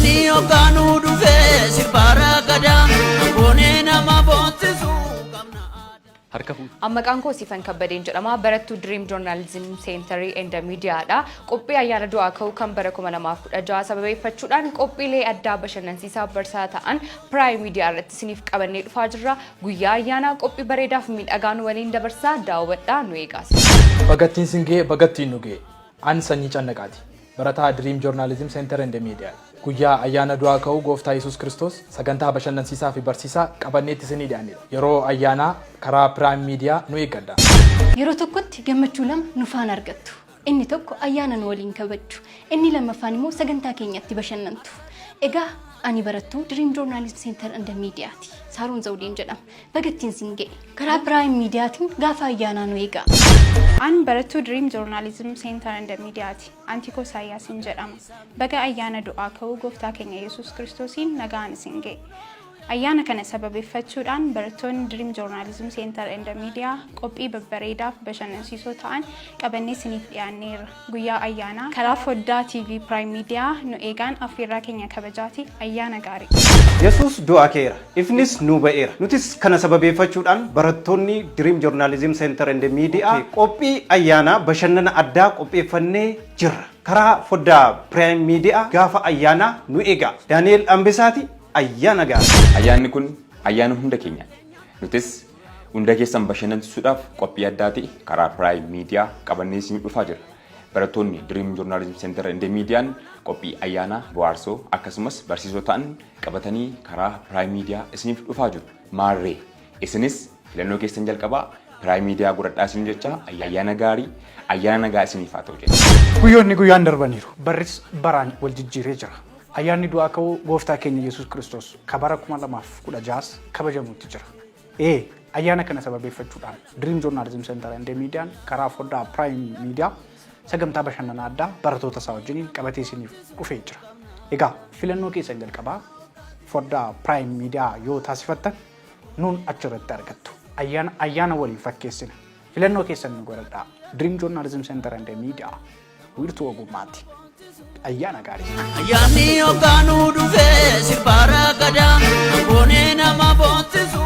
ayyaanni yookaan dhufe sirbaara gadaa goonee nama boonsisu qabna amma qaanko sifan kabbadeen jedhama barattuu Dream Journalism Center and Media dha qophii ayyaana du'aa ka'uu kan bara 2016 sababeeffachuudhaan qophiilee addaa bashannansiisaa barsaa ta'an Prime Media irratti isiniif qabannee dhufaa jirra guyyaa ayyaana qophii bareedaaf miidhagaan waliin dabarsaa daawwadhaa nu eegaas bagattiin singee bagattiin nugee an sanyii cannaqaati barataa Dream Journalism Center and Media guyyaa ayyaana du'aa ka'uu gooftaa Yesuus Kiristoos sagantaa bashannansiisaa fi barsiisaa qabanneetti isinii dhiyaanneedha yeroo ayyaana karaa Prime Media nu eeggadha yeroo tokkotti gammachuu lama nufaan argattu inni tokko ayyaana nu waliin kabajju inni lammaffaan immoo sagantaa keenyatti bashannantu egaa ani barattuu Dream Journalism Center and Media ti Saaruun Zawudeen jedhama bagattiin singee karaa Prime Mediaatiin gaafa ayyaana nu eega an barattuu Dream Journalism Center and Media ti Antiko Saayaasin jedhama baga ayyaana du'aa ka'uu gooftaa keenya Yesuus Kiristoosiin nagaan singee ayyaana kana sababeeffachuudhaan barattoonni Dream Journalism Center and Media qophii babbareedaaf bashannansiisoo ta'an qabannee isiniif dhiyaanneerra guyyaa ayyaana karaa foddaa TV Prime Media nu eegaan affeerraa keenya kabajaati ayyaana gaarii Yesuus du'aa ka'eera ifnis nu ba'eera nutis kana sababeeffachuudhaan barattoonni Dream Journalism Center and Media qophii ayyaana bashannana addaa qopheeffannee jirra karaa foddaa Prime Media gaafa ayyaana nu eega Daniel Ambisaati ayyaana gaarii ayyaanni kun ayyaana hunda keenya nutis hunda keessan bashannansiisuudhaaf qophii addaati karaa Prime Media qabannee isiniif dhufaa jira barattoonni Dream Journalism Center and Media qophii ayyaana bohaarsoo akkasumas barsiisoo ta'an qabatanii karaa Prime Media isiniif dhufaa jiru maarree isinis filannoo keessan jalqabaa Prime Media godhadhaa isin jecha ayyaana gaarii ayyaana nagaa isiniif haa ta'u jechuudha guyyoonni guyyaan darbaniiru barris baraan wal jijjiiree jira ayyaanni du'aa ka'uu gooftaa keenya Yesuus Kiristoos kabara 2016 kabajamutti jira ayyaana kana sababeeffachuudhaan Dream Journalism Center and Media karaa foddaa Prime Media sagantaa bashannana addaa barattoota isaa wajjin qabatee isiniif dhufee jira egaa filannoo keessan jalqabaa foddaa Prime Media yoo taasifattan nuun achirratti argattu ayyaana waliin fakkeessina filannoo keessan nu godhadhaa Dream Journalism Center and Media wiirtuu ogummaati ayyaana gaarii ayyaanni yookaan dhufe sirbaara gadaa goonee nama boonsisu